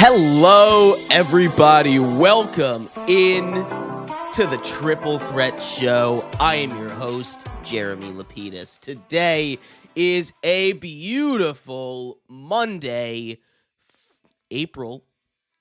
Hello, everybody. Welcome in to the Triple Threat Show. I am your host, Jeremy Lapidus. Today is a beautiful Monday, April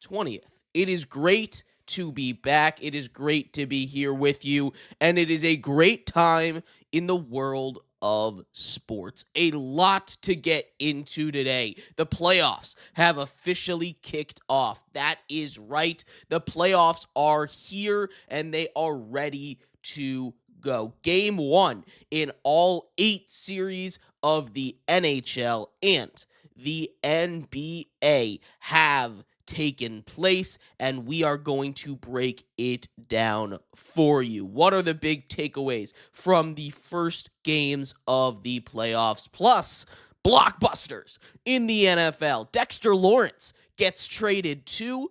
20th. It is great to be back. It is great to be here with you, and it is a great time in the world of sports. A lot to get into today. The playoffs have officially kicked off. That is right. The playoffs are here and they are ready to go. Game 1 in all 8 series of the NHL and the NBA have taken place, and we are going to break it down for you. What are the big takeaways from the first games of the playoffs? Plus, blockbusters in the NFL. Dexter Lawrence gets traded to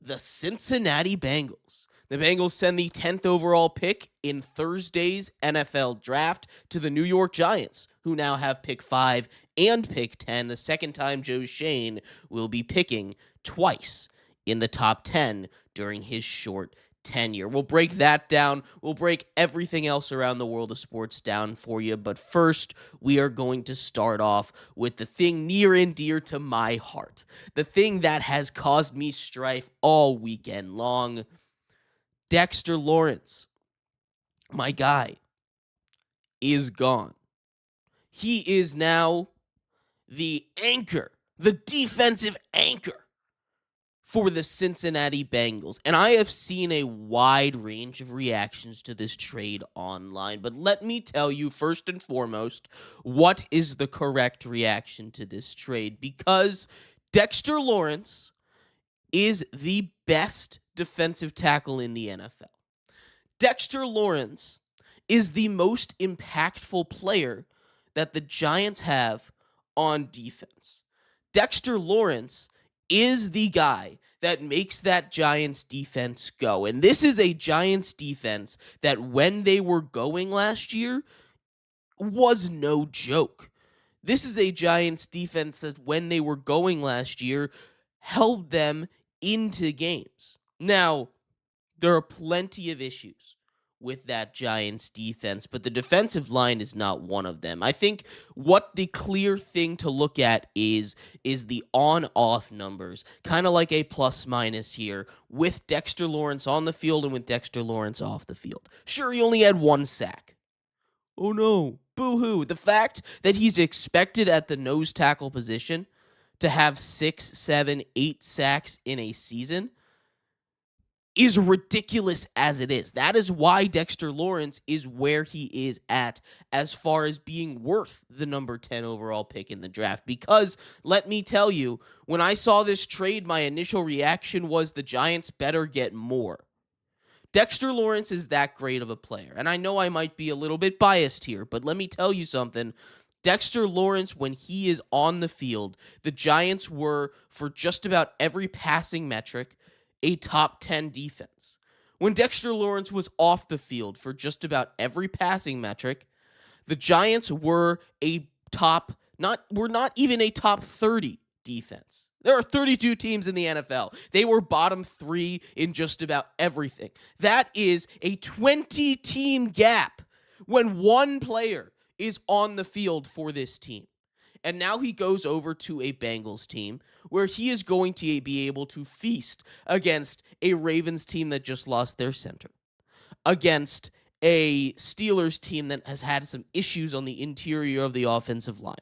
the Cincinnati Bengals. The Bengals send the 10th overall pick in Thursday's NFL draft to the New York Giants, who now have pick 5 and pick 10, the second time Joe Schoen will be picking twice in the top 10 during his short tenure. We'll break that down. We'll break everything else around the world of sports down for you. But first, we are going to start off with the thing near and dear to my heart. The thing that has caused me strife all weekend long. Dexter Lawrence, my guy, is gone. He is now the anchor, the defensive anchor for the Cincinnati Bengals. And I have seen a wide range of reactions to this trade online. But let me tell you, first and foremost, what is the correct reaction to this trade? Because Dexter Lawrence is the best defensive tackle in the NFL. Dexter Lawrence is the most impactful player that the Giants have on defense. Dexter Lawrence is the guy that makes that Giants defense go. And this is a Giants defense that when they were going last year was no joke. This is a Giants defense that when they were going last year held them into games. Now, there are plenty of issues with that Giants defense, but the defensive line is not one of them. I think what the clear thing to look at is the on-off numbers, kind of like a plus-minus here, with Dexter Lawrence on the field and with Dexter Lawrence off the field. Sure, he only had 1 sack. Oh no, boo-hoo. The fact that he's expected at the nose tackle position to have 6, 7, 8 sacks in a season is ridiculous as it is. That is why Dexter Lawrence is where he is at as far as being worth the number 10 overall pick in the draft. Because, let me tell you, when I saw this trade, my initial reaction was the Giants better get more. Dexter Lawrence is that great of a player. And I know I might be a little bit biased here, but let me tell you something. Dexter Lawrence, when he is on the field, the Giants were, for just about every passing metric, a top 10 defense. When Dexter Lawrence was off the field for just about every passing metric, the Giants were not even a top 30 defense. There are 32 teams in the NFL. They were bottom 3 in just about everything. That is a 20-team gap when one player is on the field for this team. And now he goes over to a Bengals team where he is going to be able to feast against a Ravens team that just lost their center, against a Steelers team that has had some issues on the interior of the offensive line,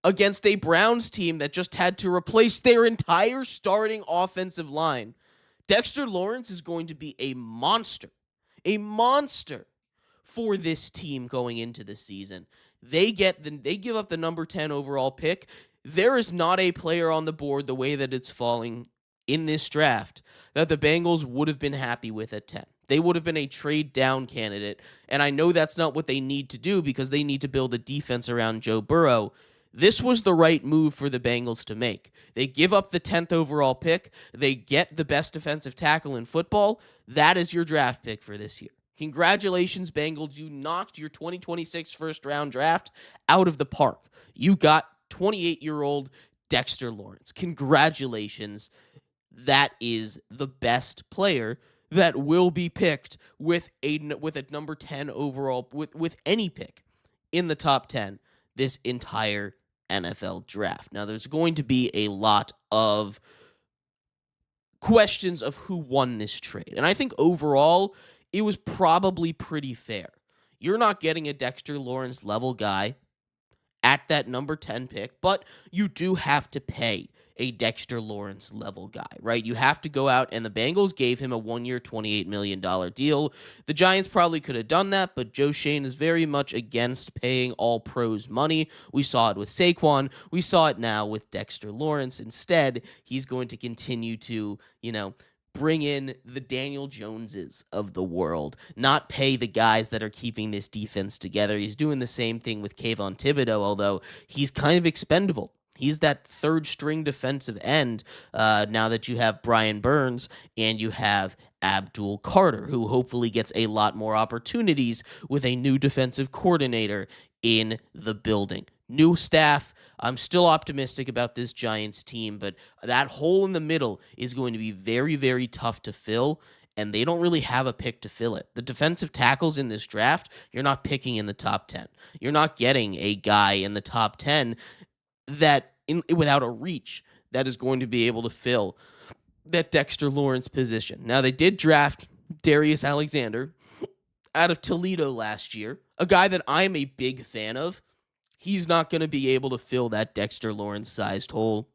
against a Browns team that just had to replace their entire starting offensive line. Dexter Lawrence is going to be a monster for this team going into the season. They give up the number 10 overall pick. There is not a player on the board the way that it's falling in this draft that the Bengals would have been happy with at 10. They would have been a trade down candidate, and I know that's not what they need to do because they need to build a defense around Joe Burrow. This was the right move for the Bengals to make. They give up the 10th overall pick. They get the best defensive tackle in football. That is your draft pick for this year. Congratulations, Bengals. You knocked your 2026 first-round draft out of the park. You got 28-year-old Dexter Lawrence. Congratulations. That is the best player that will be picked with a number 10 overall with any pick in the top 10 this entire NFL draft. Now there's going to be a lot of questions of who won this trade. And I think overall it was probably pretty fair. You're not getting a Dexter Lawrence level guy at that number 10 pick, but you do have to pay a Dexter Lawrence level guy, right? You have to go out, and the Bengals gave him a 1-year, $28 million deal. The Giants probably could have done that, but Joe Schoen is very much against paying all pros money. We saw it with Saquon. We saw it now with Dexter Lawrence. Instead, he's going to continue to, bring in the Daniel Joneses of the world, not pay the guys that are keeping this defense together. He's doing the same thing with Kayvon Thibodeau, although he's kind of expendable. He's that third-string defensive end now that you have Brian Burns and you have Abdul Carter, who hopefully gets a lot more opportunities with a new defensive coordinator in the building. New staff. I'm still optimistic about this Giants team, but that hole in the middle is going to be very, very tough to fill, and they don't really have a pick to fill it. The defensive tackles in this draft, you're not picking in the top 10. You're not getting a guy in the top 10 without a reach that is going to be able to fill that Dexter Lawrence position. Now, they did draft Darius Alexander out of Toledo last year, a guy that I'm a big fan of. He's not going to be able to fill that Dexter Lawrence-sized hole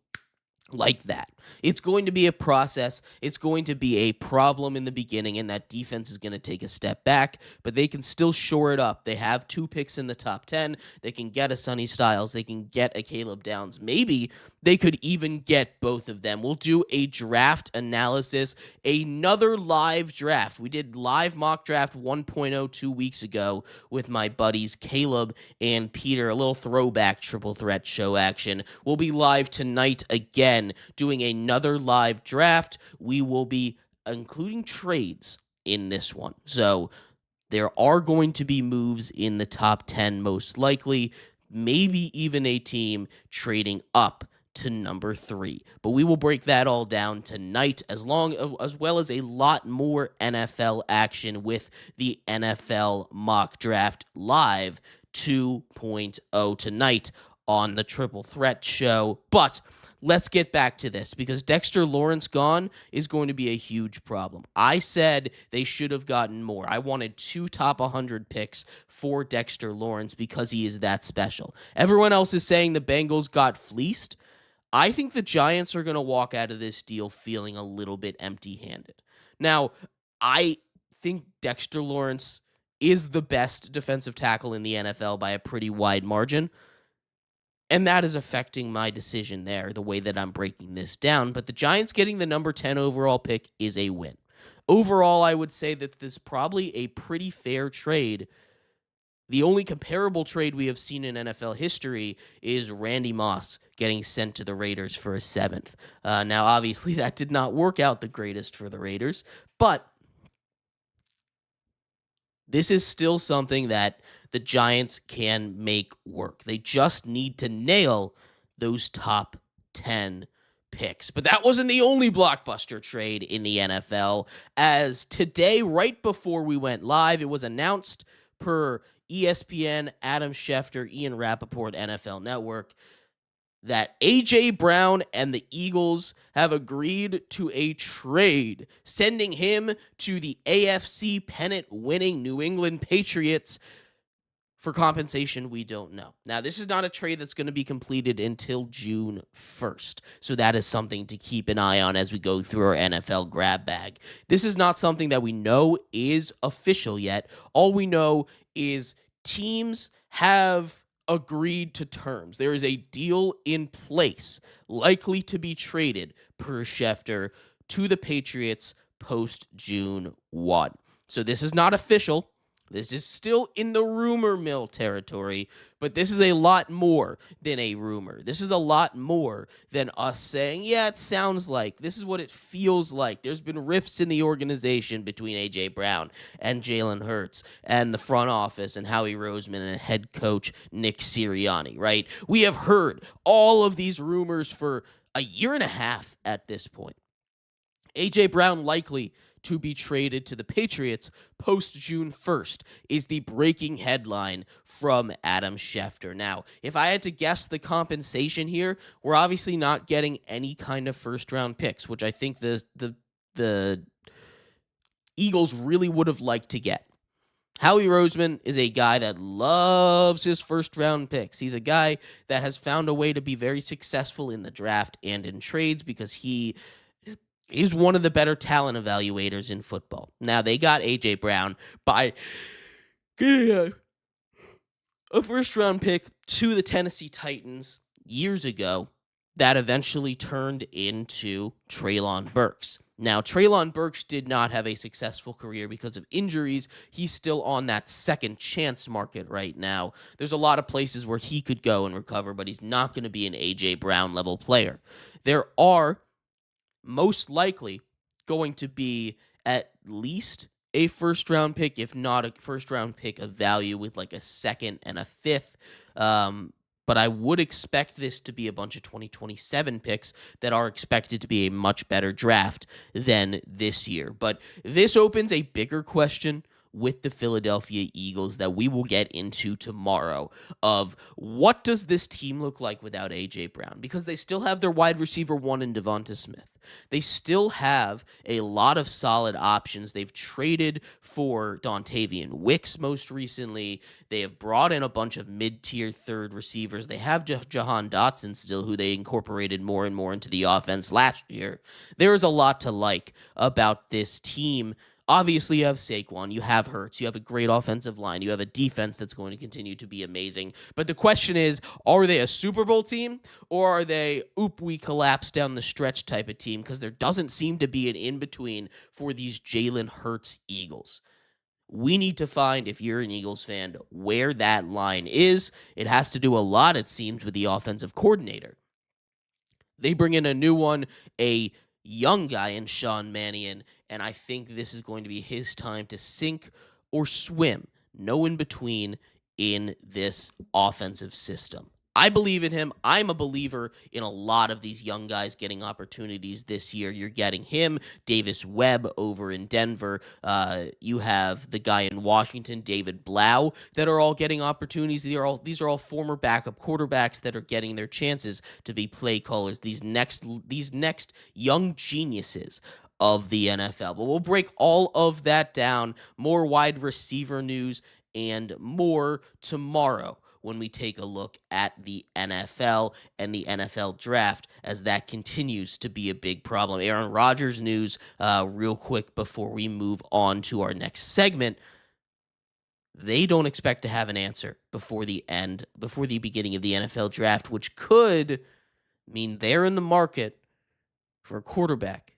like that. It's going to be a process. It's going to be a problem in the beginning, and that defense is going to take a step back, but they can still shore it up. They have 2 picks in the top 10. They can get a Sonny Styles. They can get a Caleb Downs. Maybe they could even get both of them. We'll do a draft analysis, another live draft. We did live mock draft 1.0 2 weeks ago with my buddies Caleb and Peter, a little throwback triple threat show action. We'll be live tonight again doing another live draft. We will be including trades in this one. So there are going to be moves in the top 10 most likely, maybe even a team trading up to number 3. But we will break that all down tonight, as well as a lot more NFL action with the NFL Mock Draft Live 2.0 tonight on the Triple Threat Show. But let's get back to this, because Dexter Lawrence gone is going to be a huge problem. I said they should have gotten more. I wanted 2 top 100 picks for Dexter Lawrence because he is that special. Everyone else is saying the Bengals got fleeced. I think the Giants are going to walk out of this deal feeling a little bit empty-handed. Now, I think Dexter Lawrence is the best defensive tackle in the NFL by a pretty wide margin, and that is affecting my decision there, the way that I'm breaking this down. But the Giants getting the number 10 overall pick is a win. Overall, I would say that this is probably a pretty fair trade. The only comparable trade we have seen in NFL history is Randy Moss getting sent to the Raiders for a 7th. Now, obviously, that did not work out the greatest for the Raiders, but this is still something that the Giants can make work. They just need to nail those top 10 picks. But that wasn't the only blockbuster trade in the NFL, as today, right before we went live, it was announced per ESPN, Adam Schefter, Ian Rappaport, NFL Network, that A.J. Brown and the Eagles have agreed to a trade, sending him to the AFC pennant-winning New England Patriots for compensation we don't know. Now, this is not a trade that's going to be completed until June 1st, so that is something to keep an eye on as we go through our NFL grab bag. This is not something that we know is official yet. All we know is teams have agreed to terms. There is a deal in place, likely to be traded, per Schefter, to the Patriots post-June 1. So this is not official. This is still in the rumor mill territory, but this is a lot more than a rumor. This is a lot more than us saying, yeah, it sounds like. This is what it feels like. There's been rifts in the organization between A.J. Brown and Jalen Hurts and the front office and Howie Roseman and head coach Nick Sirianni, right? We have heard all of these rumors for a year and a half at this point. A.J. Brown likely to be traded to the Patriots post June 1st is the breaking headline from Adam Schefter. Now, if I had to guess the compensation here, we're obviously not getting any kind of first-round picks, which I think the Eagles really would have liked to get. Howie Roseman is a guy that loves his first-round picks. He's a guy that has found a way to be very successful in the draft and in trades because he is one of the better talent evaluators in football. Now, they got A.J. Brown by a first-round pick to the Tennessee Titans years ago that eventually turned into Treylon Burks. Now, Treylon Burks did not have a successful career because of injuries. He's still on that second chance market right now. There's a lot of places where he could go and recover, but he's not going to be an A.J. Brown level player. There are most likely going to be at least a first-round pick, if not a first-round pick of value with like a second and a fifth. But I would expect this to be a bunch of 2027 picks that are expected to be a much better draft than this year. But this opens a bigger question with the Philadelphia Eagles that we will get into tomorrow of what does this team look like without A.J. Brown? Because they still have their wide receiver one in Devonta Smith. They still have a lot of solid options. They've traded for Dontavian Wicks most recently. They have brought in a bunch of mid-tier third receivers. They have Jahan Dotson still, who they incorporated more and more into the offense last year. There is a lot to like about this team. Obviously, you have Saquon, you have Hurts, you have a great offensive line, you have a defense that's going to continue to be amazing. But the question is, are they a Super Bowl team, or are they, we collapse down the stretch type of team? Because there doesn't seem to be an in-between for these Jalen Hurts Eagles. We need to find, if you're an Eagles fan, where that line is. It has to do a lot, it seems, with the offensive coordinator. They bring in a new one, a young guy in Sean Mannion, and I think this is going to be his time to sink or swim. No in between in this offensive system. I believe in him. I'm a believer in a lot of these young guys getting opportunities this year. You're getting him, Davis Webb over in Denver. You have the guy in Washington, David Blau, that are all getting opportunities. These are all former backup quarterbacks that are getting their chances to be play callers. These next young geniuses of the NFL. But we'll break all of that down. More wide receiver news and more tomorrow when we take a look at the NFL and the NFL draft, as that continues to be a big problem. Aaron Rodgers news real quick before we move on to our next segment. They don't expect to have an answer before the beginning of the NFL draft, which could mean they're in the market for a quarterback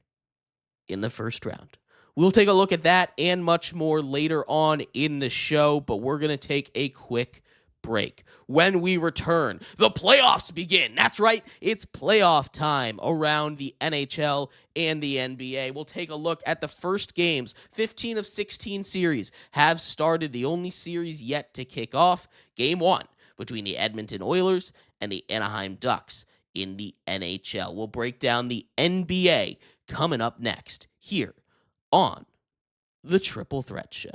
in the first round. We'll take a look at that and much more later on in the show, but we're going to take a quick break. When we return, the playoffs begin. That's right, it's playoff time around the NHL and the NBA. We'll take a look at the first games. 15 of 16 series have started. The only series yet to kick off, Game 1 between the Edmonton Oilers and the Anaheim Ducks in the NHL. We'll break down the NBA coming up next here on the Triple Threat Show.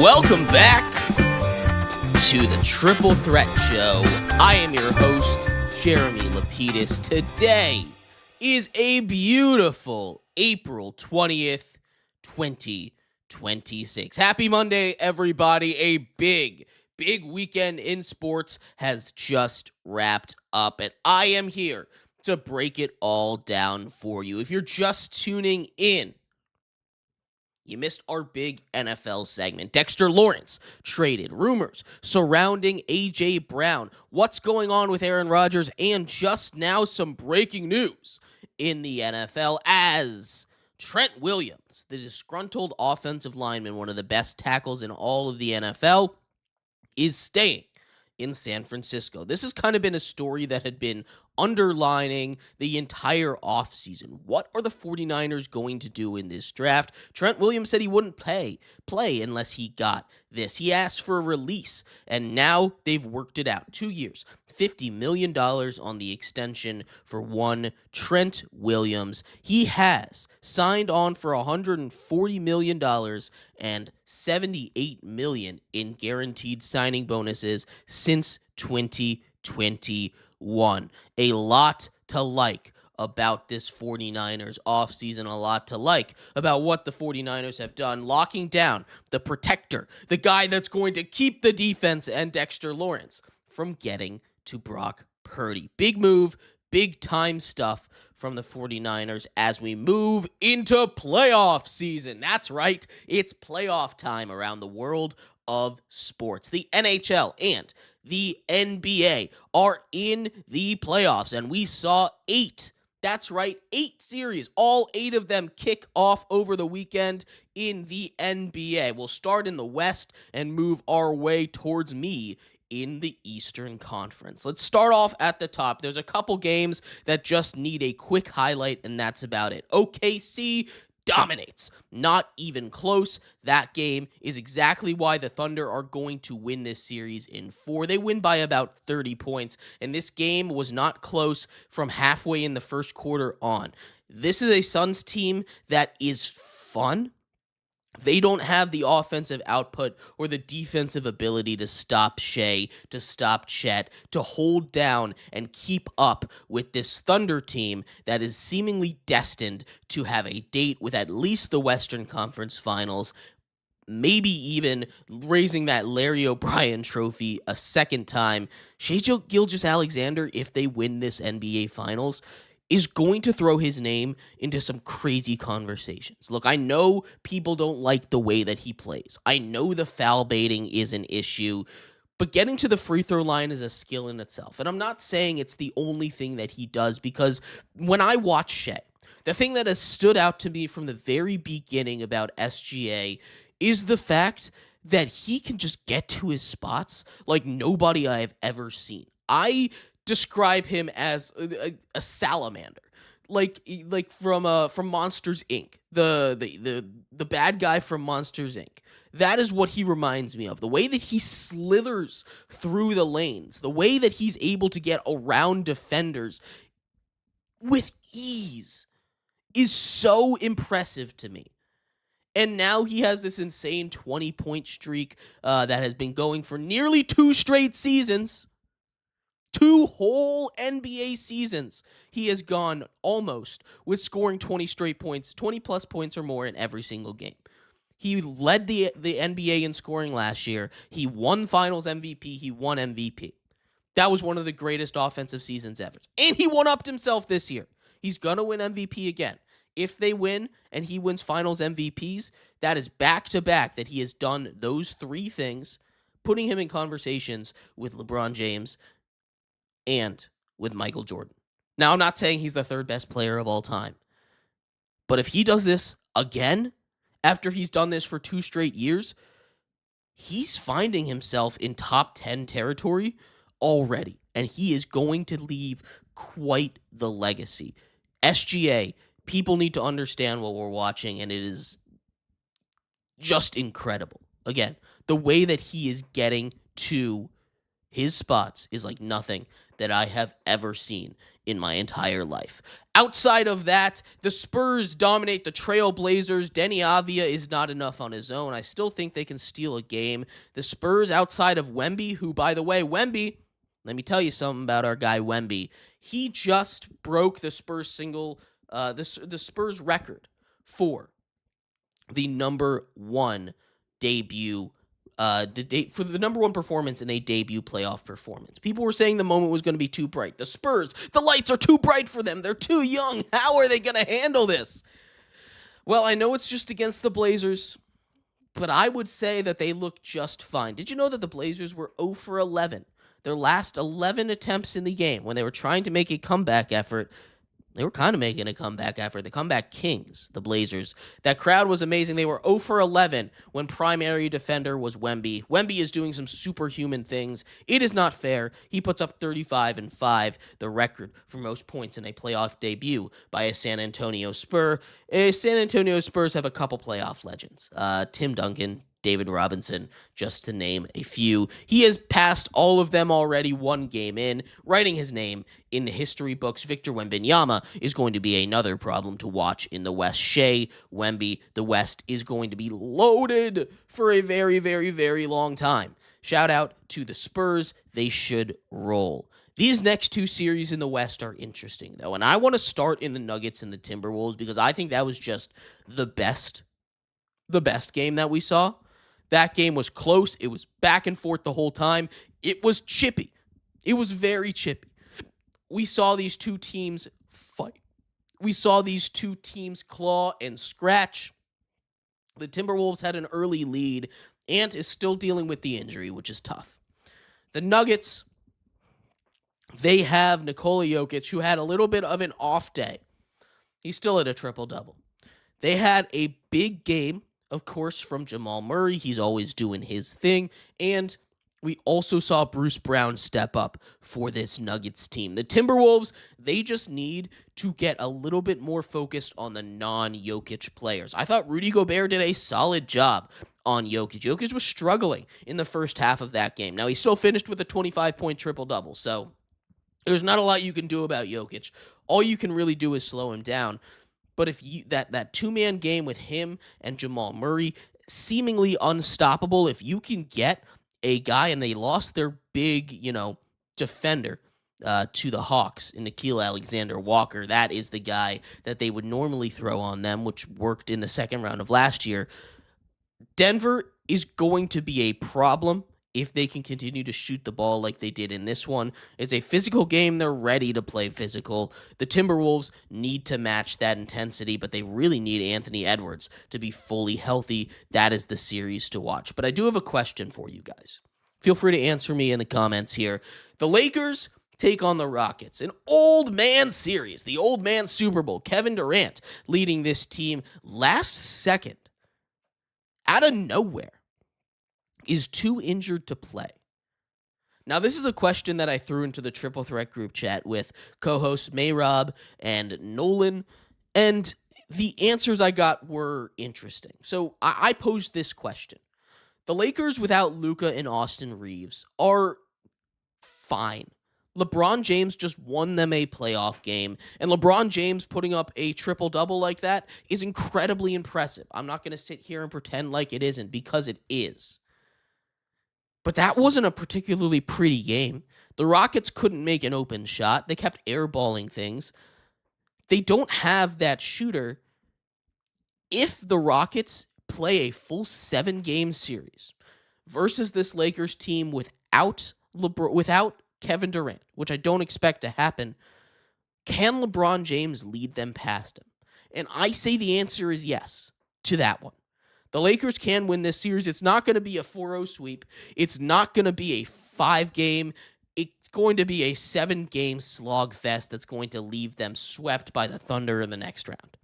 Welcome back to the Triple Threat Show. I am your host, Jeremy Lapidus. Today is a beautiful April 20th, 2026. Happy Monday, everybody. A big weekend in sports has just wrapped up, and I am here to break it all down for you. If you're just tuning in, you missed our big NFL segment. Dexter Lawrence traded, rumors surrounding A.J. Brown, what's going on with Aaron Rodgers, and just now some breaking news in the NFL as Trent Williams, the disgruntled offensive lineman, one of the best tackles in all of the NFL, is staying in San Francisco. This has kind of been a story that had been underlining the entire offseason. What are the 49ers going to do in this draft? Trent Williams said he wouldn't play unless he got this. He asked for a release, and now they've worked it out. 2 years, $50 million on the extension for one Trent Williams. He has signed on for $140 million and $78 million in guaranteed signing bonuses since 2021. A lot to like about this 49ers offseason, a lot to like about what the 49ers have done, locking down the protector, the guy that's going to keep the defense and Dexter Lawrence from getting to Brock Purdy. Big move, big time stuff from the 49ers as we move into playoff season. That's right, it's playoff time around the world of sports. The NHL and the NBA are in the playoffs, and we saw 8. That's right, 8 series. All 8 of them kick off over the weekend in the NBA. We'll start in the West and move our way towards me in the Eastern Conference. Let's start off at the top. There's a couple games that just need a quick highlight, and that's about it. OKC dominates. Not even close. That game is exactly why the Thunder are going to win this series in 4. They win by about 30 points, and this game was not close from halfway in the first quarter on. This is a Suns team that is fun. They don't have the offensive output or the defensive ability to stop Shea, to stop Chet, to hold down and keep up with this Thunder team that is seemingly destined to have a date with at least the Western Conference Finals, maybe even raising that Larry O'Brien trophy a second time. Shai Gilgeous-Alexander, if they win this NBA Finals, is going to throw his name into some crazy conversations. Look, I know people don't like the way that he plays. I know the foul baiting is an issue, but getting to the free throw line is a skill in itself. And I'm not saying it's the only thing that he does, because when I watch Shai, the thing that has stood out to me from the very beginning about SGA is the fact that he can just get to his spots like nobody I have ever seen. I describe him as a salamander, like from Monsters Inc. The bad guy from Monsters Inc. That is what he reminds me of. The way that he slithers through the lanes, the way that he's able to get around defenders with ease is so impressive to me. And now he has this insane 20-point streak that has been going for nearly 2 straight seasons. 2 whole NBA seasons he has gone almost with scoring 20 straight points, 20-plus points or more in every single game. He led the NBA in scoring last year. He won Finals MVP. He won MVP. That was one of the greatest offensive seasons ever. And he one-upped himself this year. He's going to win MVP again. If they win and he wins Finals MVPs, that is back-to-back that he has done those 3 things, putting him in conversations with LeBron James and with Michael Jordan. Now, I'm not saying he's the 3rd best player of all time, but if he does this again, after he's done this for 2 straight years, he's finding himself in top 10 territory already, and he is going to leave quite the legacy. SGA, people need to understand what we're watching, and it is just incredible. Again, the way that he is getting to his spots is like nothing that I have ever seen in my entire life. Outside of that, the Spurs dominate the Trailblazers. Denny Avia is not enough on his own. I still think they can steal a game. The Spurs, outside of Wemby, who, by the way, Wemby, let me tell you something about our guy Wemby. He just broke the Spurs the Spurs record for the number one debut for the number one performance in a debut playoff performance. People were saying the moment was going to be too bright. The Spurs, the lights are too bright for them. They're too young. How are they going to handle this? Well, I know it's just against the Blazers, but I would say that they look just fine. Did you know that the Blazers were 0 for 11? Their last 11 attempts in the game when they were trying to make a comeback effort, they were kind of making a comeback effort. The comeback kings, the Blazers. That crowd was amazing. They were 0 for 11 when primary defender was Wemby. Wemby is doing some superhuman things. It is not fair. He puts up 35 and 5, the record for most points in a playoff debut by a San Antonio Spur. San Antonio Spurs have a couple playoff legends. Tim Duncan, David Robinson, just to name a few. He has passed all of them already one game in, writing his name in the history books. Victor Wembanyama is going to be another problem to watch in the West. Shea, Wemby, the West is going to be loaded for a very, very, very long time. Shout out to the Spurs. They should roll. These next two series in the West are interesting, though, and I want to start in the Nuggets and the Timberwolves because I think that was just the best game that we saw. That game was close. It was back and forth the whole time. It was chippy. It was very chippy. We saw these two teams fight. We saw these two teams claw and scratch. The Timberwolves had an early lead. Ant is still dealing with the injury, which is tough. The Nuggets, they have Nikola Jokic, who had a little bit of an off day. He's still at a triple-double. They had a big game, of course, from Jamal Murray. He's always doing his thing. And we also saw Bruce Brown step up for this Nuggets team. The Timberwolves, they just need to get a little bit more focused on the non-Jokic players. I thought Rudy Gobert did a solid job on Jokic. Jokic was struggling in the first half of that game. Now, he still finished with a 25-point triple-double, so there's not a lot you can do about Jokic. All you can really do is slow him down. But if that two-man game with him and Jamal Murray, seemingly unstoppable, if you can get a guy, and they lost their big, defender to the Hawks in Nickeil Alexander-Walker, that is the guy that they would normally throw on them, which worked in the second round of last year. Denver is going to be a problem if they can continue to shoot the ball like they did in this one. It's a physical game. They're ready to play physical. The Timberwolves need to match that intensity, but they really need Anthony Edwards to be fully healthy. That is the series to watch. But I do have a question for you guys. Feel free to answer me in the comments here. The Lakers take on the Rockets. An old man series. The old man Super Bowl. Kevin Durant leading this team last second. Out of nowhere. Is too injured to play. Now, this is a question that I threw into the Triple Threat group chat with co-hosts Mayrob and Nolan, and the answers I got were interesting. So I posed this question. The Lakers without Luka and Austin Reeves are fine. LeBron James just won them a playoff game, and LeBron James putting up a triple-double like that is incredibly impressive. I'm not going to sit here and pretend like it isn't, because it is. But that wasn't a particularly pretty game. The Rockets couldn't make an open shot. They kept airballing things. They don't have that shooter. If the Rockets play a full 7-game series versus this Lakers team without Kevin Durant, which I don't expect to happen, can LeBron James lead them past him? And I say the answer is yes to that one. The Lakers can win this series. It's not going to be a 4-0 sweep. It's not going to be a 5-game. It's going to be a 7-game slog fest that's going to leave them swept by the Thunder in the next round.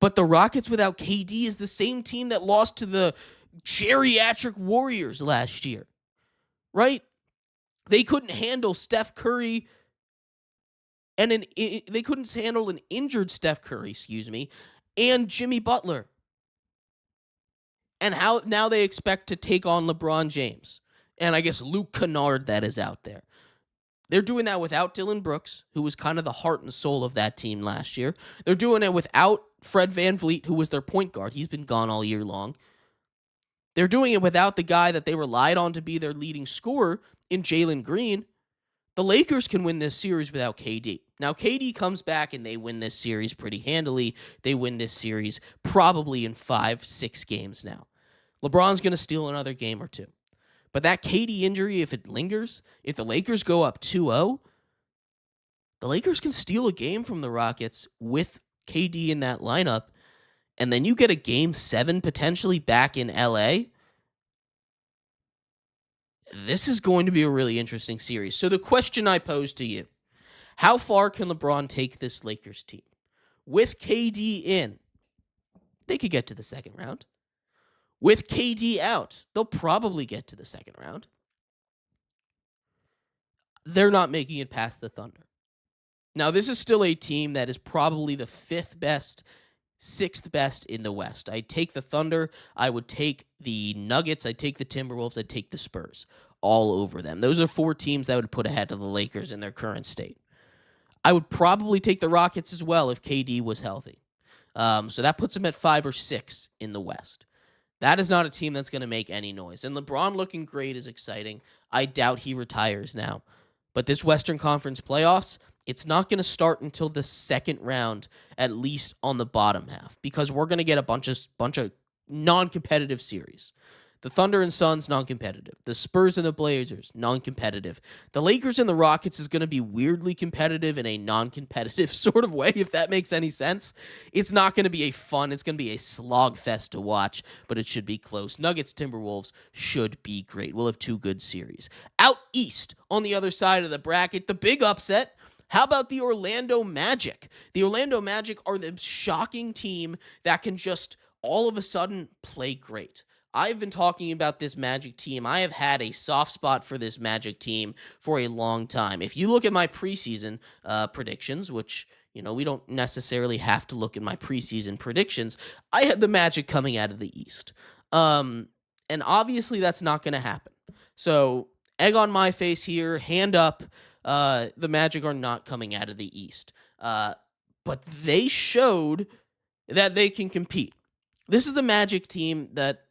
But the Rockets without KD is the same team that lost to the geriatric Warriors last year, right? They couldn't handle Steph Curry they couldn't handle an injured Steph Curry, and Jimmy Butler. And how now they expect to take on LeBron James and I guess Luke Kennard that is out there. They're doing that without Dylan Brooks, who was kind of the heart and soul of that team last year. They're doing it without Fred VanVleet, who was their point guard. He's been gone all year long. They're doing it without the guy that they relied on to be their leading scorer in Jalen Green. The Lakers can win this series without KD. Now, KD comes back and they win this series pretty handily. They win this series probably in 5-6 games now. LeBron's going to steal another game or two. But that KD injury, if it lingers, if the Lakers go up 2-0, the Lakers can steal a game from the Rockets with KD in that lineup, and then you get a game 7 potentially back in LA. This is going to be a really interesting series. So the question I pose to you, how far can LeBron take this Lakers team? With KD in, they could get to the second round. With KD out, they'll probably get to the second round. They're not making it past the Thunder. Now, this is still a team that is probably the 5th best, 6th best in the West. I'd take the Thunder. I would take the Nuggets. I'd take the Timberwolves. I'd take the Spurs all over them. Those are 4 teams that would put ahead of the Lakers in their current state. I would probably take the Rockets as well if KD was healthy. So that puts them at 5 or 6 in the West. That is not a team that's going to make any noise. And LeBron looking great is exciting. I doubt he retires now. But this Western Conference playoffs, it's not going to start until the second round, at least on the bottom half, because we're going to get a bunch of non-competitive series. The Thunder and Suns, non-competitive. The Spurs and the Blazers, non-competitive. The Lakers and the Rockets is going to be weirdly competitive in a non-competitive sort of way, if that makes any sense. It's not going to be it's going to be a slog fest to watch, but it should be close. Nuggets, Timberwolves should be great. We'll have 2 good series. Out east, on the other side of the bracket, the big upset. How about the Orlando Magic? The Orlando Magic are the shocking team that can just all of a sudden play great. I've been talking about this Magic team. I have had a soft spot for this Magic team for a long time. If you look at my preseason predictions, which, we don't necessarily have to look at my preseason predictions, I had the Magic coming out of the East. And obviously that's not going to happen. So, egg on my face here, hand up, the Magic are not coming out of the East. But they showed that they can compete. This is a Magic team that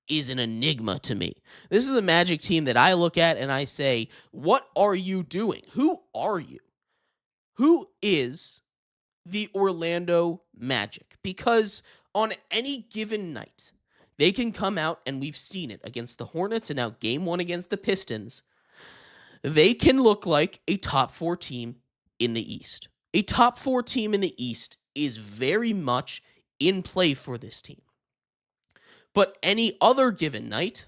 is an enigma to me. This is a Magic team that I look at and I say, what are you doing? Who are you? Who is the Orlando Magic? Because on any given night, they can come out, and we've seen it against the Hornets and now game 1 against the Pistons. They can look like a top 4 team in the East. A top 4 team in the East is very much in play for this team. But any other given night,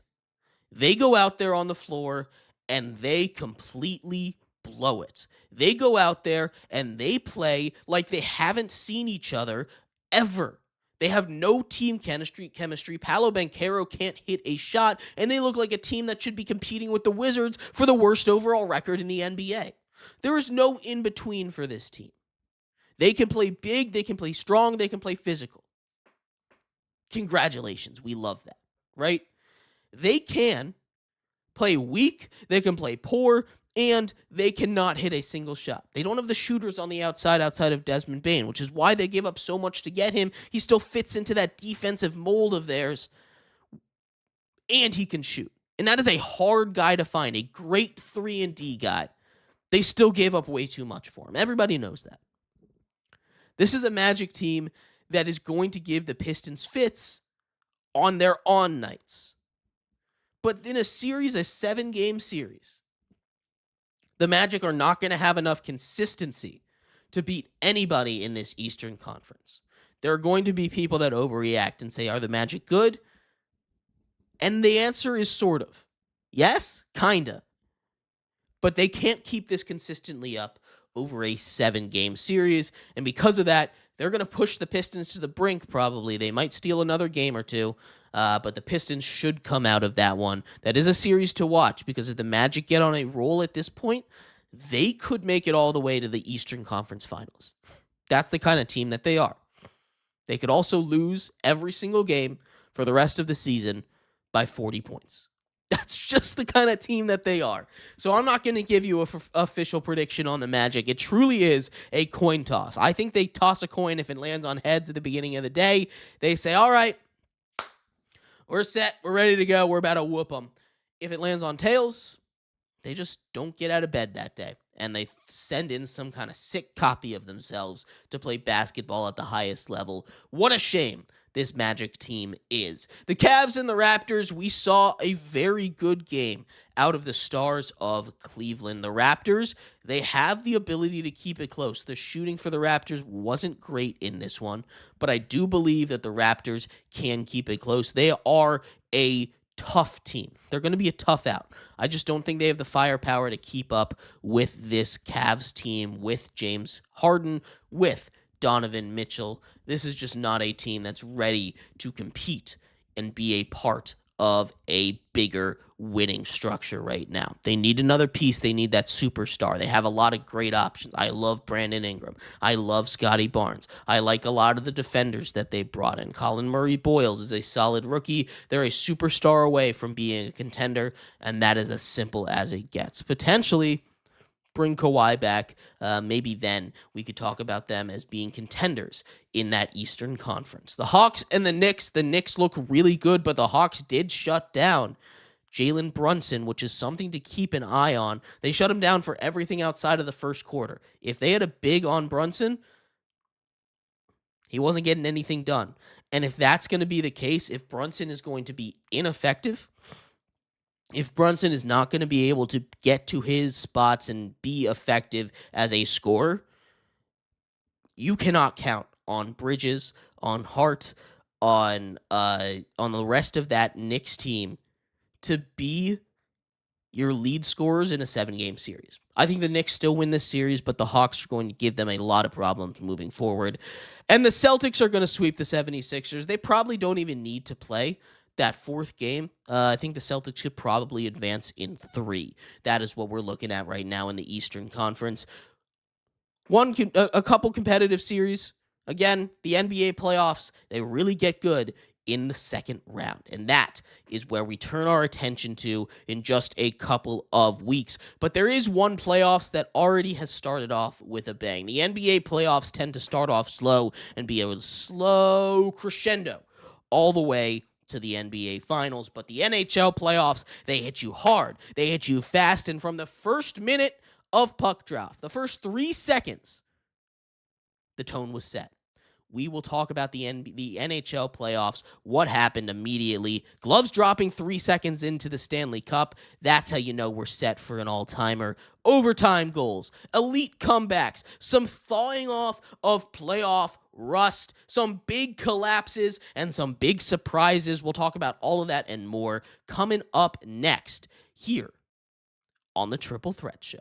they go out there on the floor and they completely blow it. They go out there and they play like they haven't seen each other ever. They have no team chemistry. Paolo Banchero can't hit a shot, and they look like a team that should be competing with the Wizards for the worst overall record in the NBA. There is no in-between for this team. They can play big, they can play strong, they can play physical. Congratulations, we love that, right? They can play weak, they can play poor, and they cannot hit a single shot. They don't have the shooters on the outside of Desmond Bane, which is why they give up so much to get him. He still fits into that defensive mold of theirs, and he can shoot. And that is a hard guy to find, a great 3-and-D guy. They still gave up way too much for him. Everybody knows that. This is a Magic team that is going to give the Pistons fits on their on nights. But in a series, a 7-game series, the Magic are not going to have enough consistency to beat anybody in this Eastern Conference. There are going to be people that overreact and say, are the Magic good? And the answer is sort of. Yes, kinda. But they can't keep this consistently up over a 7-game series, and because of that, they're going to push the Pistons to the brink, probably. They might steal another game or two, but the Pistons should come out of that one. That is a series to watch, because if the Magic get on a roll at this point, they could make it all the way to the Eastern Conference Finals. That's the kind of team that they are. They could also lose every single game for the rest of the season by 40 points. That's just the kind of team that they are. So I'm not going to give you a official prediction on the Magic. It truly is a coin toss. I think they toss a coin. If it lands on heads at the beginning of the day, they say, all right, we're set. We're ready to go. We're about to whoop them. If it lands on tails, they just don't get out of bed that day. And they send in some kind of sick copy of themselves to play basketball at the highest level. What a shame this Magic team is. The Cavs and the Raptors, we saw a very good game out of the Stars of Cleveland. The Raptors, they have the ability to keep it close. The shooting for the Raptors wasn't great in this one, but I do believe that the Raptors can keep it close. They are a tough team. They're going to be a tough out. I just don't think they have the firepower to keep up with this Cavs team, with James Harden, with Donovan Mitchell. This is just not a team that's ready to compete and be a part of a bigger winning structure right now. They need another piece. They need that superstar. They have a lot of great options. I love Brandon Ingram. I love Scotty Barnes. I like a lot of the defenders that they brought in. Colin Murray-Boyles is a solid rookie. They're a superstar away from being a contender, and that is as simple as it gets. Potentially bring Kawhi back. Maybe then we could talk about them as being contenders in that Eastern Conference. The Hawks and the Knicks look really good, but the Hawks did shut down Jalen Brunson, which is something to keep an eye on. They shut him down for everything outside of the first quarter. If they had a big on Brunson, he wasn't getting anything done. And if that's going to be the case, if Brunson is going to be ineffective, if Brunson is not going to be able to get to his spots and be effective as a scorer, you cannot count on Bridges, on Hart, on the rest of that Knicks team to be your lead scorers in a 7-game series. I think the Knicks still win this series, but the Hawks are going to give them a lot of problems moving forward. And the Celtics are going to sweep the 76ers. They probably don't even need to play that fourth game. I think the Celtics could probably advance in 3. That is what we're looking at right now in the Eastern Conference. A couple competitive series. Again, the NBA playoffs, they really get good in the second round. And that is where we turn our attention to in just a couple of weeks. But there is one playoffs that already has started off with a bang. The NBA playoffs tend to start off slow and be a slow crescendo all the way to the NBA Finals. But the NHL playoffs, they hit you hard. They hit you fast. And from the first minute of puck drop, the first 3 seconds, the tone was set. We will talk about the NHL playoffs, what happened immediately. Gloves dropping 3 seconds into the Stanley Cup. That's how you know we're set for an all-timer. Overtime goals, elite comebacks, some thawing off of playoff rust, some big collapses, and some big surprises. We'll talk about all of that and more coming up next here on the Triple Threat Show.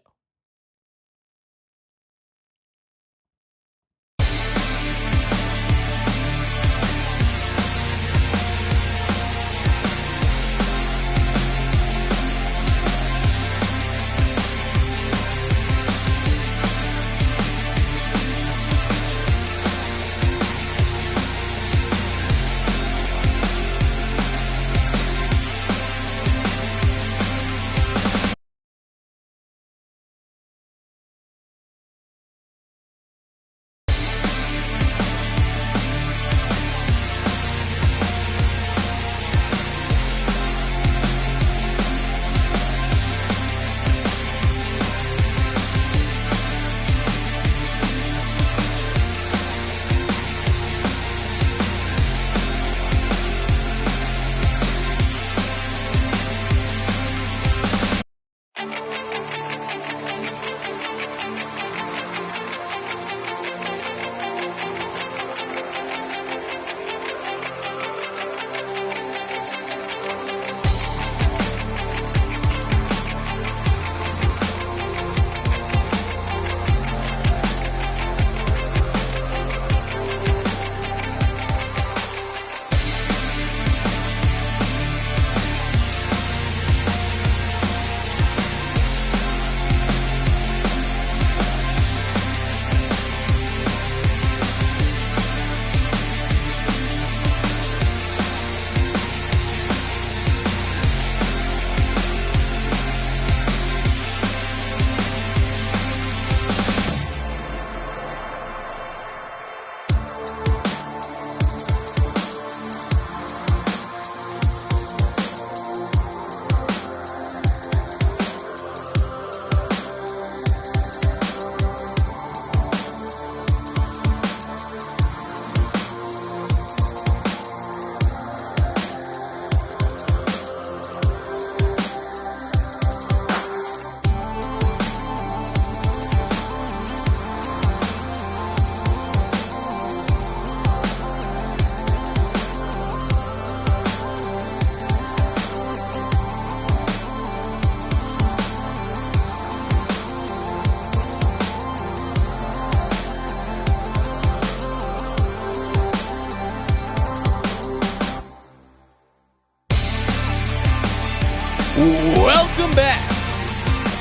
Welcome back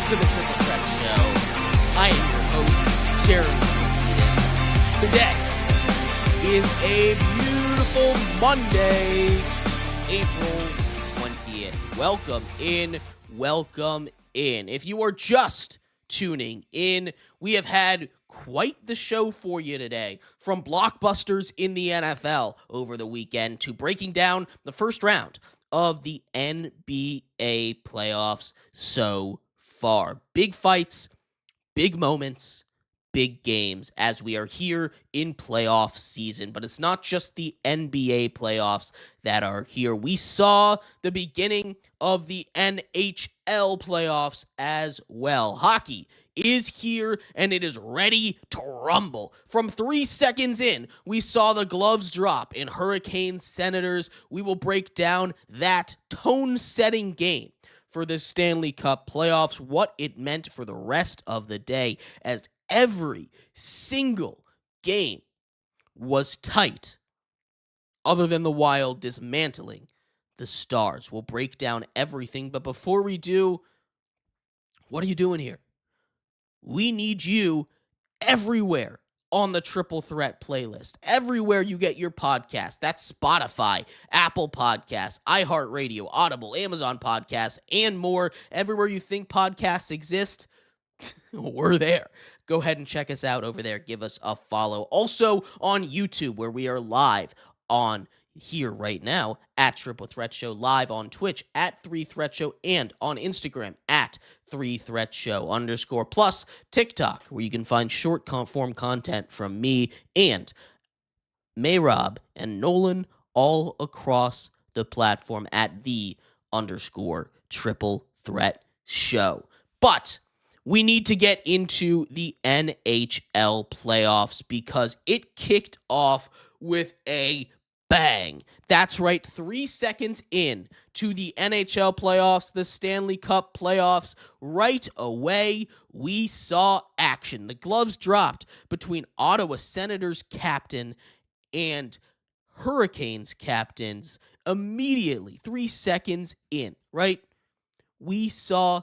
to the Triple Threat Show. I am your host, Jeremy Lapidus. Today is a beautiful Monday, April 20th. Welcome in, welcome in. If you are just tuning in, we have had quite the show for you today, from blockbusters in the NFL over the weekend to breaking down the first round of the NBA playoffs so far. Big fights, big moments, big games as we are here in playoff season. But it's not just the NBA playoffs that are here. We saw the beginning of the NHL playoffs as well. Hockey is here and it is ready to rumble. From 3 seconds in, we saw the gloves drop in Hurricanes Senators. We will break down that tone-setting game for the Stanley Cup playoffs, what it meant for the rest of the day, as every single game was tight, other than the Wild dismantling the Stars. We'll break down everything, but before we do, what are you doing here? We need you everywhere on the Triple Threat playlist. Everywhere you get your podcast. That's Spotify, Apple Podcasts, iHeartRadio, Audible, Amazon Podcasts, and more. Everywhere you think podcasts exist, we're there. Go ahead and check us out over there. Give us a follow. Also on YouTube, where we are live on here right now at Triple Threat Show, live on Twitch at 3 Threat Show, and on Instagram at 3 Threat Show _ plus TikTok, where you can find short form content from me and Mayrob and Nolan all across the platform at the _ Triple Threat Show. But we need to get into the NHL playoffs because it kicked off with a bang. That's right, 3 seconds in to the NHL playoffs, the Stanley Cup playoffs, right away, we saw action. The gloves dropped between Ottawa Senators captain and Hurricanes captains immediately, 3 seconds in, right? We saw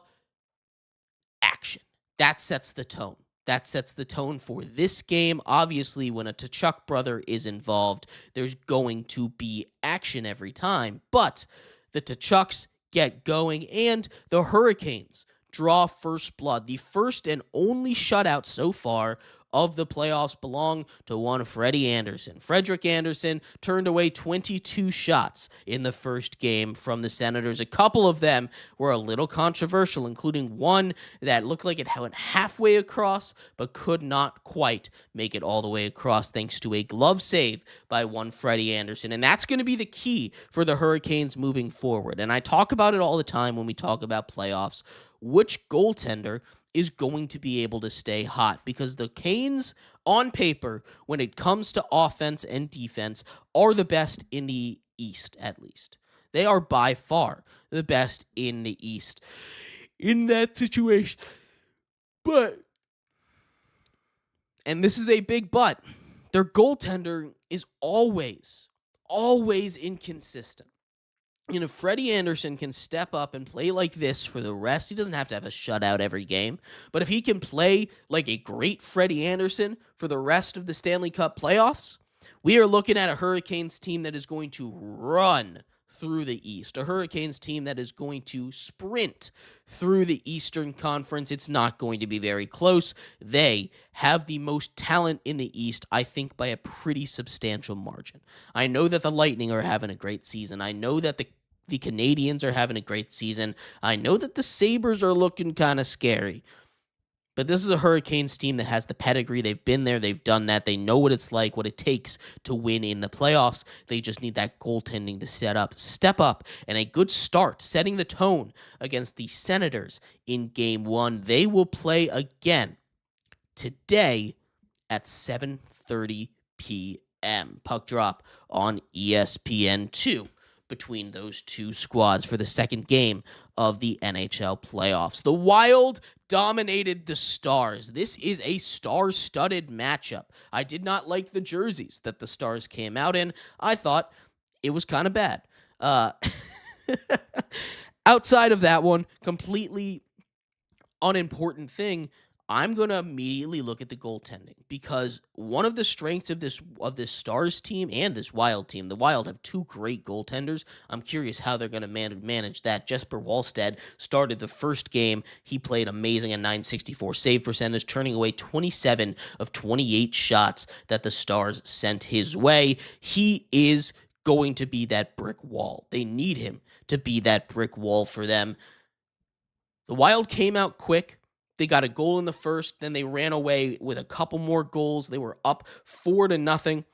action. That sets the tone. That sets the tone for this game. Obviously, when a Tkachuk brother is involved, there's going to be action every time. But the Tkachuks get going, and the Hurricanes draw first blood. The first and only shutout so far of the playoffs belong to one Freddie Anderson. Frederik Andersen turned away 22 shots in the first game from the Senators. A couple of them were a little controversial, including one that looked like it went halfway across, but could not quite make it all the way across thanks to a glove save by one Freddie Andersen. And that's going to be the key for the Hurricanes moving forward. And I talk about it all the time when we talk about playoffs. Which goaltender is going to be able to stay hot, because the Canes, on paper, when it comes to offense and defense, are the best in the East, at least. They are by far the best in the East in that situation. But, and this is a big but, their goaltender is always inconsistent. You know, Freddie Andersen can step up and play like this for the rest. He doesn't have to have a shutout every game. But if he can play like a great Freddie Andersen for the rest of the Stanley Cup playoffs, we are looking at a Hurricanes team that is going to run through the East. A Hurricanes team that is going to sprint through the Eastern Conference. It's not going to be very close. They have the most talent in the East, I think, by a pretty substantial margin. I know that the Lightning are having a great season. I know that the Canadians are having a great season. I know that the Sabres are looking kind of scary. But this is a Hurricanes team that has the pedigree. They've been there. They've done that. They know what it's like, what it takes to win in the playoffs. They just need that goaltending to step up, and a good start, setting the tone against the Senators in Game 1. They will play again today at 7:30 p.m. Puck drop on ESPN2. Between those two squads for the second game of the NHL playoffs. The Wild dominated the Stars. This is a star-studded matchup. I did not like the jerseys that the Stars came out in. I thought it was kind of bad. Outside of that one, completely unimportant thing, I'm going to immediately look at the goaltending because one of the strengths of this Stars team and this Wild team, the Wild have two great goaltenders. I'm curious how they're going to manage that. Jesper Wallstedt started the first game. He played amazing at .964 save percentage, turning away 27 of 28 shots that the Stars sent his way. He is going to be that brick wall. They need him to be that brick wall for them. The Wild came out quick. They got a goal in the first, then they ran away with a couple more goals. They were up 4-0.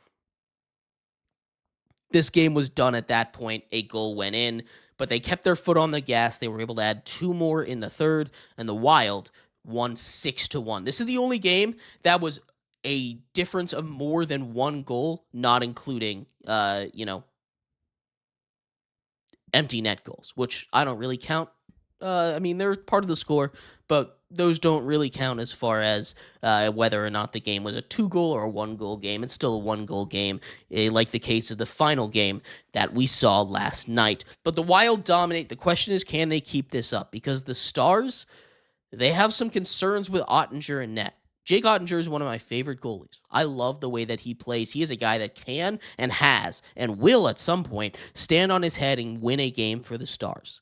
This game was done at that point. A goal went in, but they kept their foot on the gas. They were able to add two more in the third, and the Wild won 6-1. This is the only game that was a difference of more than one goal, not including, empty net goals, which I don't really count. They're part of the score, but those don't really count as far as whether or not the game was a 2-goal or a 1-goal game. It's still a 1-goal game, like the case of the final game that we saw last night. But the Wild dominate. The question is, can they keep this up? Because the Stars, they have some concerns with Ottinger and net. Jake Ottinger is one of my favorite goalies. I love the way that he plays. He is a guy that can and has and will at some point stand on his head and win a game for the Stars.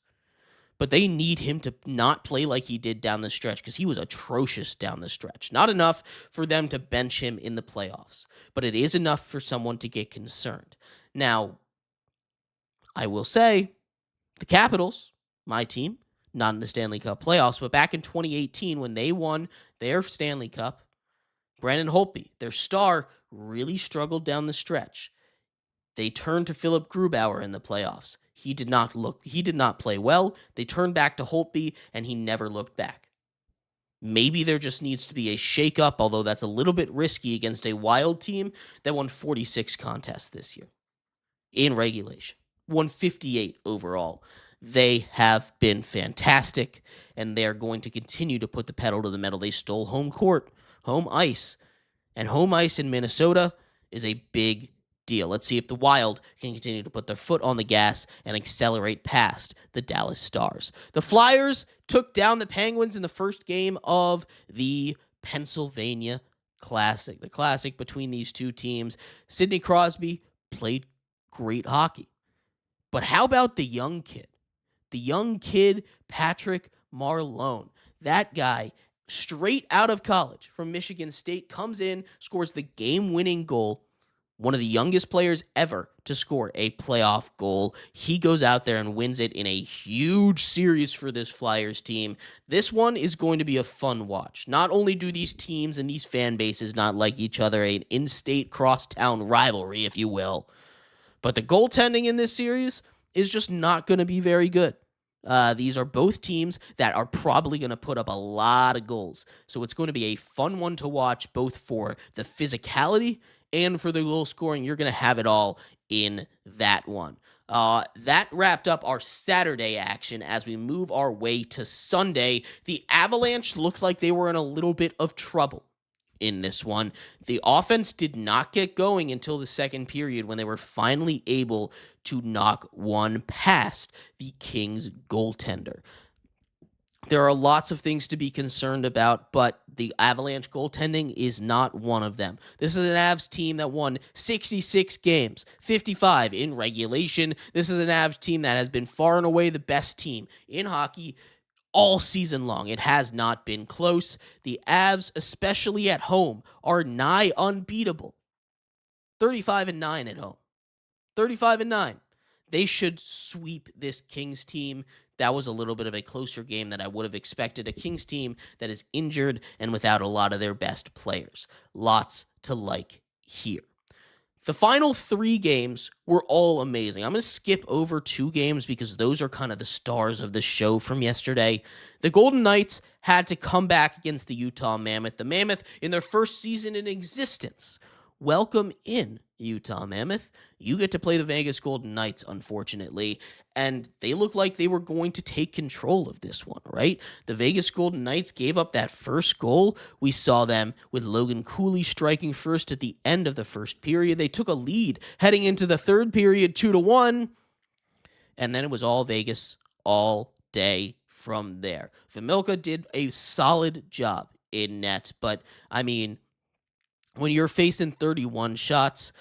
But they need him to not play like he did down the stretch because he was atrocious down the stretch. Not enough for them to bench him in the playoffs, but it is enough for someone to get concerned. Now, I will say, the Capitals, my team, not in the Stanley Cup playoffs, but back in 2018 when they won their Stanley Cup, Brandon Holtby, their star, really struggled down the stretch. They turned to Philip Grubauer in the playoffs. He did not play well. They turned back to Holtby, and he never looked back. Maybe there just needs to be a shakeup, although that's a little bit risky against a Wild team that won 46 contests this year in regulation. Won 58 overall. They have been fantastic, and they're going to continue to put the pedal to the metal. They stole home court, home ice, and home ice in Minnesota is a big deal. Let's see if the Wild can continue to put their foot on the gas and accelerate past the Dallas Stars. The Flyers took down the Penguins in the first game of the Pennsylvania Classic. The Classic between these two teams. Sidney Crosby played great hockey. But how about the young kid? The young kid, Patrick Marleau. That guy, straight out of college from Michigan State, comes in, scores the game-winning goal. One of the youngest players ever to score a playoff goal. He goes out there and wins it in a huge series for this Flyers team. This one is going to be a fun watch. Not only do these teams and these fan bases not like each other, an in-state crosstown rivalry, if you will, but the goaltending in this series is just not going to be very good. These are both teams that are probably going to put up a lot of goals. So it's going to be a fun one to watch, both for the physicality and for the goal scoring. You're going to have it all in that one. That wrapped up our Saturday action. As we move our way to Sunday, the Avalanche looked like they were in a little bit of trouble in this one. The offense did not get going until the second period when they were finally able to knock one past the Kings goaltender. There are lots of things to be concerned about, but the Avalanche goaltending is not one of them. This is an Avs team that won 66 games, 55 in regulation. This is an Avs team that has been far and away the best team in hockey all season long. It has not been close. The Avs, especially at home, are nigh unbeatable. 35-9 at home. 35-9. They should sweep this Kings team. That was a little bit of a closer game than I would have expected. A Kings team that is injured and without a lot of their best players. Lots to like here. The final three games were all amazing. I'm going to skip over two games because those are kind of the stars of the show from yesterday. The Golden Knights had to come back against the Utah Mammoth. The Mammoth in their first season in existence. Welcome in, Utah Mammoth. You get to play the Vegas Golden Knights, unfortunately, and they look like they were going to take control of this one, right? The Vegas Golden Knights gave up that first goal. We saw them with Logan Cooley striking first at the end of the first period. They took a lead heading into the third period, 2-1, and then it was all Vegas all day from there. Vamilka did a solid job in net, but I mean, when you're facing 31 shots,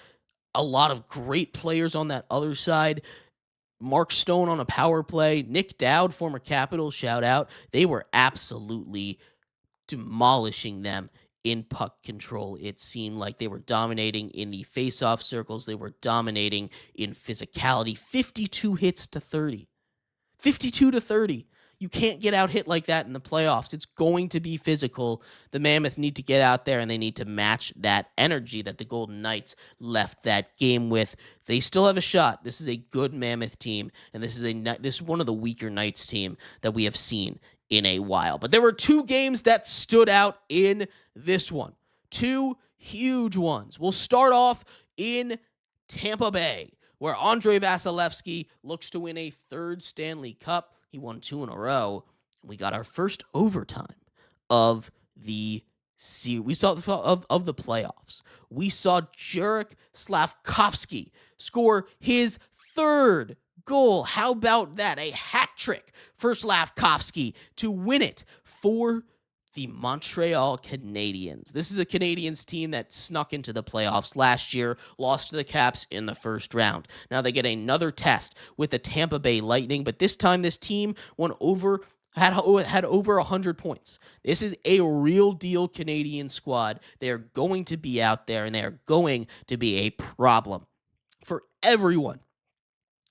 a lot of great players on that other side. Mark Stone on a power play, Nick Dowd, former Capital, shout out. They were absolutely demolishing them in puck control. It seemed like they were dominating in the face-off circles. They were dominating in physicality. 52 hits to 30. 52 to 30. You can't get out hit like that in the playoffs. It's going to be physical. The Mammoth need to get out there, and they need to match that energy that the Golden Knights left that game with. They still have a shot. This is a good Mammoth team, and this is one of the weaker Knights team that we have seen in a while. But there were two games that stood out in this one. Two huge ones. We'll start off in Tampa Bay, where Andrei Vasilevsky looks to win a third Stanley Cup. He won 2 in a row. We got our first overtime of the series. We saw of the playoffs. We saw Jurek Slavkovsky score his third goal. How about that? A hat trick for Slavkovsky to win it for the Montreal Canadiens. This is a Canadiens team that snuck into the playoffs last year, lost to the Caps in the first round. Now they get another test with the Tampa Bay Lightning, but this time this team had over 100 points. This is a real deal Canadian squad. They're going to be out there, and they are going to be a problem for everyone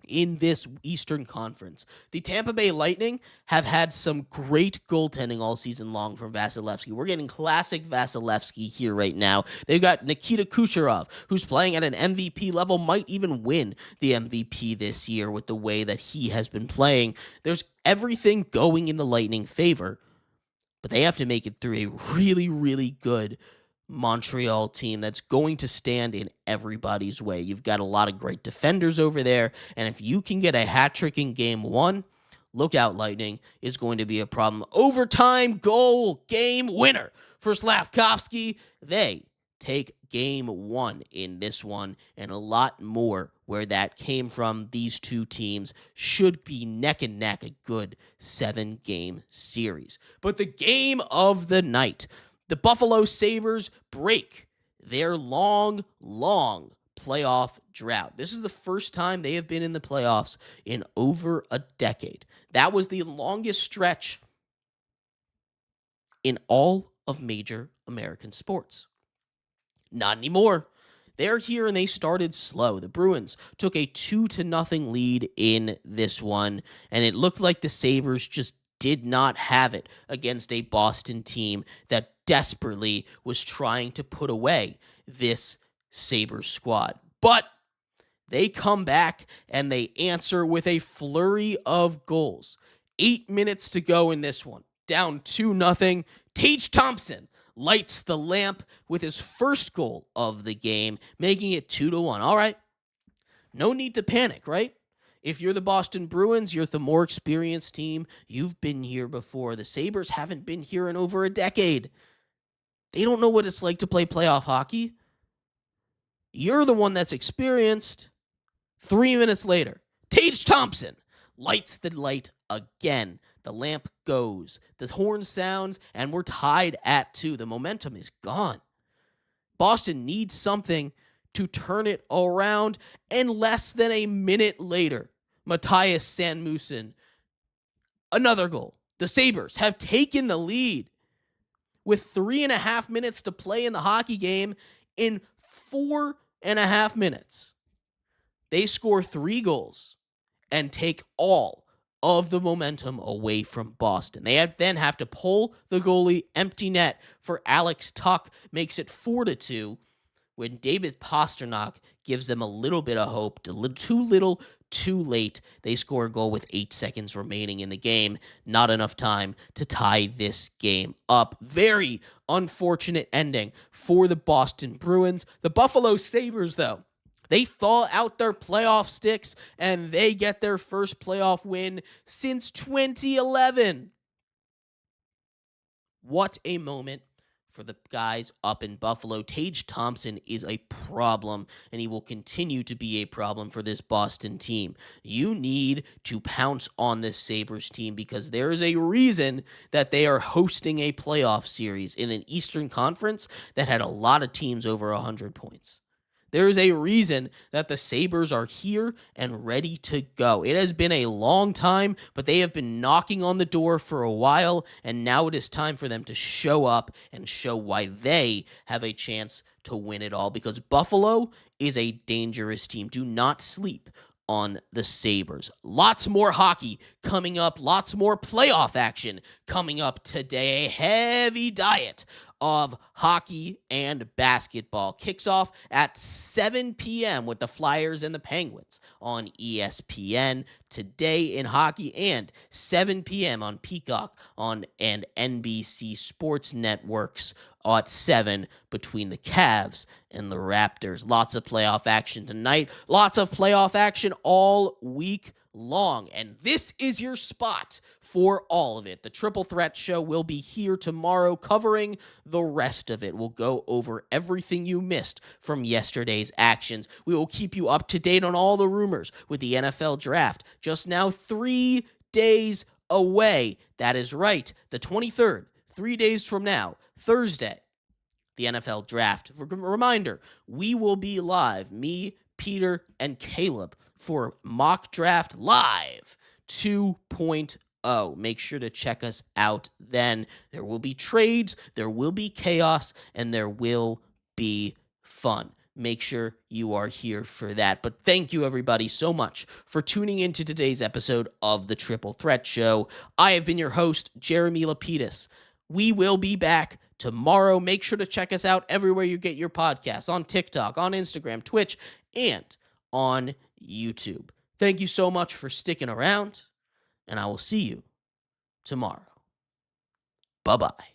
in this Eastern Conference. The Tampa Bay Lightning have had some great goaltending all season long from Vasilevsky. We're getting classic Vasilevsky here right now. They've got Nikita Kucherov, who's playing at an MVP level, might even win the MVP this year with the way that he has been playing. There's everything going in the Lightning favor, but they have to make it through a really, really good Montreal team that's going to stand in everybody's way. You've got a lot of great defenders over there, and if you can get a hat trick in game one, look out, Lightning is going to be a problem. Overtime goal, game winner for Slavkovsky. They take game one in this one, and a lot more where that came from. These two teams should be neck and neck, a good 7-game series. But the game of the night, the Buffalo Sabres break their long playoff drought. This is the first time they have been in the playoffs in over a decade. That was the longest stretch in all of major American sports. Not anymore. They're here and they started slow. The Bruins took a 2-0 lead in this one, and it looked like the Sabres just did not have it against a Boston team that desperately was trying to put away this Sabres squad. But they come back and they answer with a flurry of goals. 8 minutes to go in this one. Down 2-0. Tage Thompson lights the lamp with his first goal of the game, making it 2-1. All right. No need to panic, right? If you're the Boston Bruins, you're the more experienced team. You've been here before. The Sabres haven't been here in over a decade. They don't know what it's like to play playoff hockey. You're the one that's experienced. 3 minutes later, Tage Thompson lights the light again. The lamp goes. The horn sounds, and we're tied at 2. The momentum is gone. Boston needs something to turn it around, and less than a minute later, Matthias Sandmussen, another goal. The Sabres have taken the lead with 3.5 minutes to play in the hockey game. In 4.5 minutes, they score 3 goals and take all of the momentum away from Boston. They then have to pull the goalie, empty net for Alex Tuch, makes it 4-2. When David Pastrnak gives them a little bit of hope, too little, too late. They score a goal with 8 seconds remaining in the game. Not enough time to tie this game up. Very unfortunate ending for the Boston Bruins. The Buffalo Sabres, though, they thaw out their playoff sticks, and they get their first playoff win since 2011. What a moment for the guys up in Buffalo. Tage Thompson is a problem, and he will continue to be a problem for this Boston team. You need to pounce on this Sabres team because there is a reason that they are hosting a playoff series in an Eastern Conference that had a lot of teams over 100 points. There is a reason that the Sabres are here and ready to go. It has been a long time, but they have been knocking on the door for a while, and now it is time for them to show up and show why they have a chance to win it all, because Buffalo is a dangerous team. Do not sleep on the Sabres. Lots more hockey coming up, lots more playoff action coming up today. A heavy diet of hockey and basketball kicks off at 7 p.m. with the Flyers and the Penguins on ESPN today in hockey, and 7 p.m. on Peacock and NBC Sports Networks at 7 between the Cavs and the Raptors. Lots of playoff action tonight. Lots of playoff action all week long, and this is your spot for all of it. The Triple Threat Show will be here tomorrow covering the rest of it. We'll go over everything you missed from yesterday's actions. We will keep you up to date on all the rumors with the NFL Draft. Just now 3 days away. That is right, the 23rd, 3 days from now, Thursday, the NFL Draft. Reminder, we will be live, me, Peter, and Caleb, for Mock Draft Live 2.0. Make sure to check us out then. There will be trades, there will be chaos, and there will be fun. Make sure you are here for that. But thank you, everybody, so much for tuning into today's episode of the Triple Threat Show. I have been your host, Jeremy Lapidus. We will be back tomorrow. Make sure to check us out everywhere you get your podcasts, on TikTok, on Instagram, Twitch, and on YouTube. Thank you so much for sticking around, and I will see you tomorrow. Bye-bye.